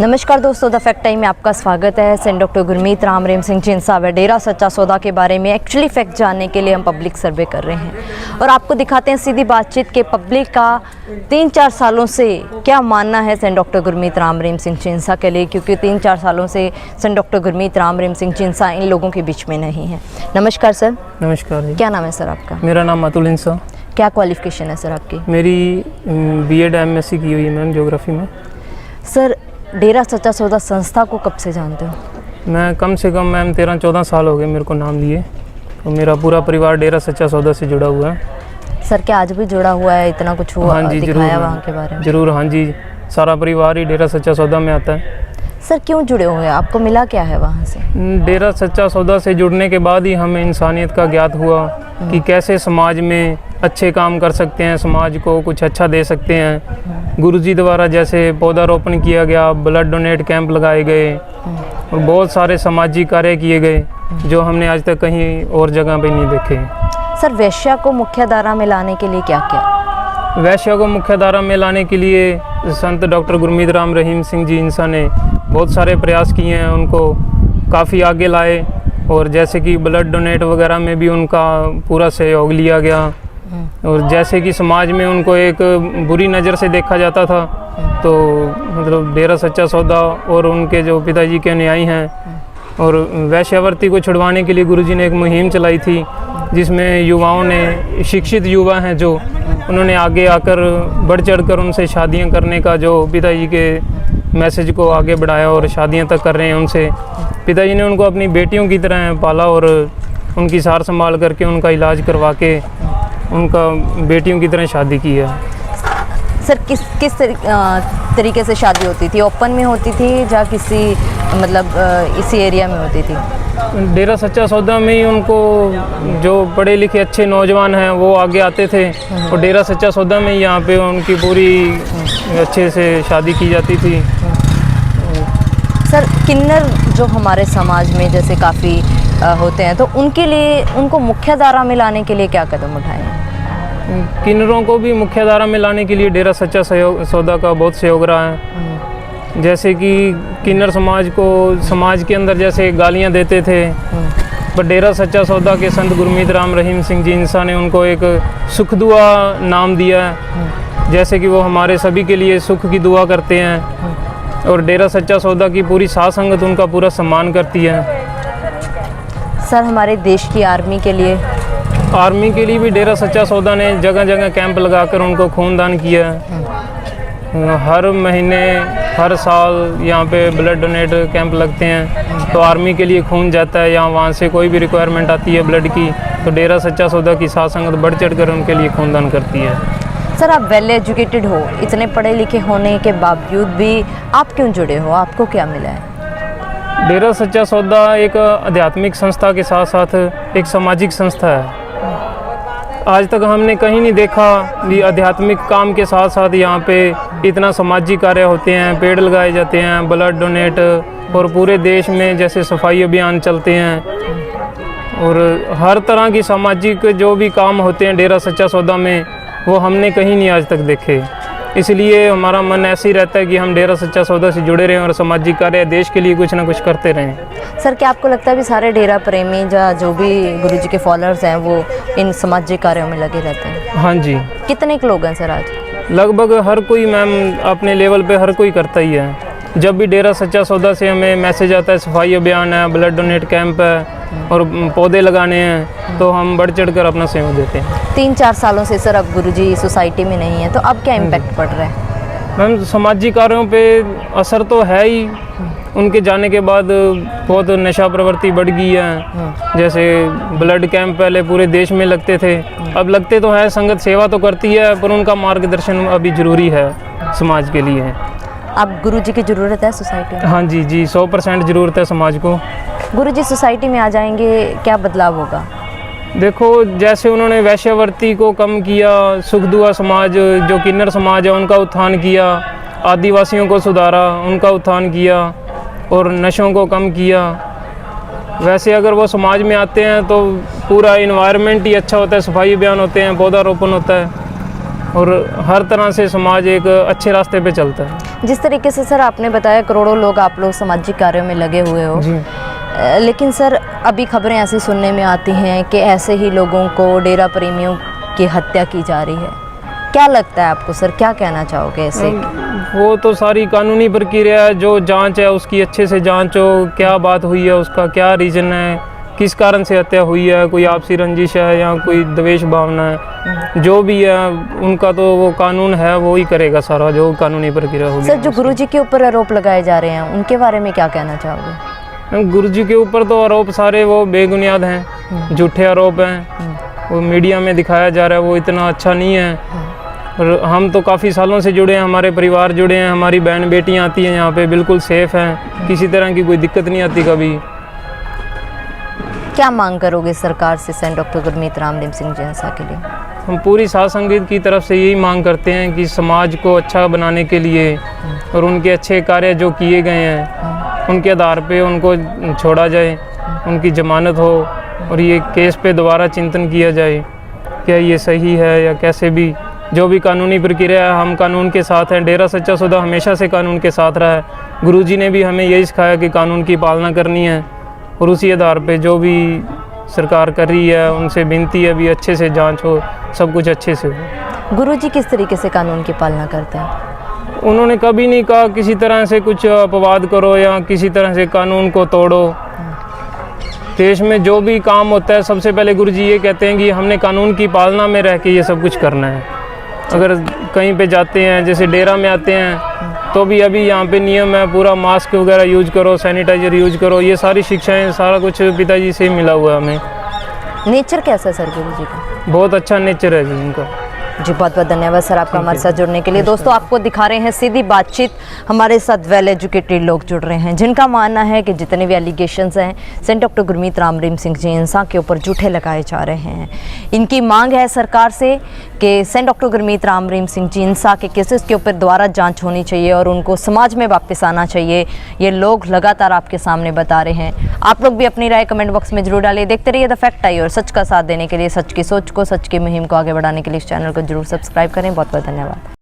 नमस्कार दोस्तों, the fact time में आपका स्वागत है। सेंट डॉक्टर गुरमीत राम रहीम सिंह जिंसा व डेरा सच्चा सौदा के बारे में एक्चुअली फैक्ट जानने के लिए हम पब्लिक सर्वे कर रहे हैं और आपको दिखाते हैं सीधी बातचीत के पब्लिक का 3-4 सालों से क्या मानना है सेंट डॉक्टर गुरमीत राम रहीम सिंह जिंसा के लिए, क्योंकि 3-4 सालों से सेंट डॉक्टर गुरमीत राम रहीम सिंह जिंसा इन लोगों के बीच में नहीं है। नमस्कार सर। नमस्कार जी। क्या नाम है सर आपका? मेरा नाम अतुल इंसा। क्या क्वालिफिकेशन है सर आपकी? मेरी बीएड एमएससी की हुई है मैम ज्योग्राफी में। सर, डेरा सच्चा सौदा संस्था को कब से जानते हो? मैं कम से कम मैम 13-14 साल हो गए मेरे को नाम लिए, तो मेरा पूरा परिवार डेरा सच्चा सौदा से जुड़ा हुआ है। सर, क्या आज भी जुड़ा हुआ है? इतना कुछ हुआ? हाँ जी, दिखाया वहाँ के बारे में? जरूर, हाँ जी, सारा परिवार ही डेरा सच्चा सौदा में आता है। सर, क्यों जुड़े हुए हैं? आपको मिला क्या है वहाँ से? डेरा सच्चा सौदा से जुड़ने के बाद ही हमें इंसानियत का ज्ञात हुआ कि कैसे समाज में अच्छे काम कर सकते हैं, समाज को कुछ अच्छा दे सकते हैं। गुरुजी द्वारा जैसे पौधारोपण किया गया, ब्लड डोनेट कैंप लगाए गए और बहुत सारे सामाजिक कार्य किए गए जो हमने आज तक कहीं और जगह पे नहीं देखे। सर, वेश्या को मुख्य धारा में लाने के लिए क्या किया? वैश्य को मुख्य धारा में लाने के लिए संत डॉक्टर गुरमीत राम रहीम सिंह जी जिंसा ने बहुत सारे प्रयास किए हैं, उनको काफ़ी आगे लाए और जैसे कि ब्लड डोनेट वगैरह में भी उनका पूरा सहयोग लिया गया। और जैसे कि समाज में उनको एक बुरी नज़र से देखा जाता था, तो मतलब डेरा सच्चा सौदा और उनके जो पिताजी के अनुयायी हैं और वैश्यावृत्ति को छुड़वाने के लिए गुरुजी ने एक मुहिम चलाई थी, जिसमें युवाओं ने, शिक्षित युवा हैं जो, उन्होंने आगे आकर बढ़ चढ़कर उनसे शादियां करने का जो पिताजी के मैसेज को आगे बढ़ाया और शादियां तक कर रहे हैं उनसे। पिताजी ने उनको अपनी बेटियों की तरह पाला और उनकी सार संभाल करके उनका इलाज करवा के उनका बेटियों की तरह शादी की है। सर, किस तरीके से शादी होती थी? ओपन में होती थी या किसी मतलब इसी एरिया में होती थी? डेरा सच्चा सौदा में ही उनको जो पढ़े लिखे अच्छे नौजवान हैं वो आगे आते थे और डेरा सच्चा सौदा में ही यहाँ पे उनकी पूरी अच्छे से शादी की जाती थी। सर, किन्नर जो हमारे समाज में जैसे काफ़ी होते हैं, तो उनके लिए, उनको मुख्य धारा में लाने के लिए क्या कदम उठाए? किन्नरों को भी मुख्य धारा में लाने के लिए डेरा सच्चा सौदा का बहुत सहयोग रहा है। जैसे कि किन्नर समाज को समाज के अंदर जैसे गालियां देते थे, पर डेरा सच्चा सौदा के संत गुरमीत राम रहीम सिंह जिंसा ने उनको एक सुख दुआ नाम दिया है, जैसे कि वो हमारे सभी के लिए सुख की दुआ करते हैं और डेरा सच्चा सौदा की पूरी साथ संगत उनका पूरा सम्मान करती है। सर, हमारे देश की आर्मी के लिए भी डेरा सच्चा सौदा ने जगह जगह कैंप लगाकर उनको खूनदान किया है। हर महीने, हर साल यहाँ पे ब्लड डोनेट कैंप लगते हैं, तो आर्मी के लिए खून जाता है या वहाँ से कोई भी रिक्वायरमेंट आती है ब्लड की, तो डेरा सच्चा सौदा की साथ संगत बढ़ चढ़ कर उनके लिए खूनदान करती है। सर, आप वेल एजुकेटेड हो, इतने पढ़े लिखे होने के बावजूद भी आप क्यों जुड़े हो? आपको क्या मिला है? डेरा सच्चा सौदा एक आध्यात्मिक संस्था के साथ साथ एक सामाजिक संस्था है। आज तक हमने कहीं नहीं देखा कि आध्यात्मिक काम के साथ साथ यहाँ पे इतना सामाजिक कार्य होते हैं, पेड़ लगाए जाते हैं, ब्लड डोनेट, और पूरे देश में जैसे सफाई अभियान चलते हैं और हर तरह की सामाजिक जो भी काम होते हैं डेरा सच्चा सौदा में, वो हमने कहीं नहीं आज तक देखे। इसलिए हमारा मन ऐसे ही रहता है कि हम डेरा सच्चा सौदा से जुड़े रहें और सामाजिक कार्य देश के लिए कुछ ना कुछ करते रहें। सर, क्या आपको लगता है भी सारे डेरा प्रेमी या जो भी गुरुजी के फॉलोअर्स हैं वो इन सामाजिक कार्यों में लगे रहते हैं? हाँ जी। कितने लोग हैं सर आज? लगभग हर कोई मैम अपने लेवल पे हर कोई करता ही है। जब भी डेरा सच्चा सौदा से हमें मैसेज आता है सफाई अभियान है, ब्लड डोनेट कैंप है और पौधे लगाने हैं, तो हम बढ़ चढ़ कर अपना सहयोग देते हैं। 3-4 सालों से सर अब गुरुजी सोसाइटी में नहीं है, तो अब क्या इम्पैक्ट पड़ रहा है? मैम, सामाजिक कार्यों पे असर तो है ही। उनके जाने के बाद बहुत नशा प्रवृत्ति बढ़ गई है। जैसे ब्लड कैंप पहले पूरे देश में लगते थे, अब लगते तो है, संगत सेवा तो करती है, पर उनका मार्गदर्शन अभी ज़रूरी है समाज के लिए। अब गुरुजी की ज़रूरत है सोसाइटी में? हाँ जी, 100% ज़रूरत है समाज को। गुरुजी सोसाइटी में आ जाएंगे, क्या बदलाव होगा? देखो, जैसे उन्होंने वैश्यावृत्ति को कम किया, सुख दुआ समाज जो किन्नर समाज है उनका उत्थान किया, आदिवासियों को सुधारा, उनका उत्थान किया और नशों को कम किया वैसे अगर वो समाज में आते हैं तो पूरा इन्वायरमेंट ही अच्छा होता है, सफाई अभियान होते हैं, पौधारोपण होता है और हर तरह से समाज एक अच्छे रास्ते पे चलता है। जिस तरीके से सर आपने बताया करोड़ों लोग आप लोग सामाजिक कार्यों में लगे हुए हो, लेकिन सर अभी खबरें ऐसी सुनने में आती हैं कि ऐसे ही लोगों को, डेरा प्रेमियों की हत्या की जा रही है। क्या लगता है आपको सर, क्या कहना चाहोगे ऐसे? वो तो सारी कानूनी प्रक्रिया है, जो जांच है उसकी अच्छे से जांच हो, क्या बात हुई है, उसका क्या रीज़न है, किस कारण से हत्या हुई है, कोई आपसी रंजिश है या कोई द्वेष भावना है, जो भी है उनका तो वो कानून है वो ही करेगा सारा, जो कानूनी प्रक्रिया होगी। सर जो गुरुजी के ऊपर आरोप लगाए जा रहे हैं उनके बारे में क्या कहना चाहोगे? गुरुजी के ऊपर तो आरोप सारे वो बेबुनियाद हैं, झूठे आरोप हैं, वो मीडिया में दिखाया जा रहा है वो इतना अच्छा नहीं है। और हम तो काफ़ी सालों से जुड़े हैं, हमारे परिवार जुड़े हैं, हमारी बहन बेटियां आती हैं यहाँ पे, बिल्कुल सेफ़ हैं, किसी तरह की कोई दिक्कत नहीं आती कभी। क्या मांग करोगे सरकार से सेंट डॉक्टर गुरमीत राम रहीम सिंह जिंसा के लिए? हम पूरी साध संगत की तरफ से यही मांग करते हैं कि समाज को अच्छा बनाने के लिए और उनके अच्छे कार्य जो किए गए हैं उनके आधार पे उनको छोड़ा जाए, उनकी जमानत हो और ये केस पे दोबारा चिंतन किया जाए, क्या ये सही है या कैसे भी, जो भी कानूनी प्रक्रिया है हम कानून के साथ हैं। डेरा सच्चा सौदा हमेशा से कानून के साथ रहा है, गुरुजी ने भी हमें यही सिखाया कि कानून की पालना करनी है और उसी आधार पे जो भी सरकार कर रही है उनसे विनती है भी अच्छे से जांच हो, सब कुछ अच्छे से हो। गुरुजी किस तरीके से कानून की पालना करते हैं? उन्होंने कभी नहीं कहा किसी तरह से कुछ अपवाद करो या किसी तरह से कानून को तोड़ो। देश में जो भी काम होता है सबसे पहले गुरुजी ये कहते हैं कि हमने कानून की पालना में रह के ये सब कुछ करना है। अगर कहीं पे जाते हैं जैसे डेरा में आते हैं तो भी अभी यहाँ पे नियम है पूरा मास्क वगैरह यूज करो, सैनिटाइजर यूज करो, ये सारी शिक्षाएं सारा कुछ पिताजी से मिला हुआ है हमें। नेचर कैसा है सर गुरुजी का? बहुत अच्छा नेचर है जी उनका। जी बहुत बहुत धन्यवाद सर आपका हमारे साथ जुड़ने के लिए। दोस्तों आपको दिखा रहे हैं सीधी बातचीत, हमारे साथ वेल एजुकेटेड लोग जुड़ रहे हैं जिनका मानना है कि जितने भी एलिगेशंस हैं सेंट डॉक्टर गुरमीत राम रहीम सिंह जिंसा के ऊपर झूठे लगाए जा रहे हैं। इनकी मांग है सरकार से कि सेंट डॉक्टर गुरमीत राम रहीम सिंह जिंसा के केसेस के ऊपर दोबारा जांच होनी चाहिए और उनको समाज में वापस आना चाहिए। ये लोग लगातार आपके सामने बता रहे हैं। आप लोग भी अपनी राय कमेंट बॉक्स में जरूर डालिए। देखते रहिए द फैक्ट आई और सच का साथ देने के लिए, सच की सोच को, सच की मुहिम को आगे बढ़ाने के लिए इस चैनल को जरूर सब्सक्राइब करें। बहुत बहुत धन्यवाद।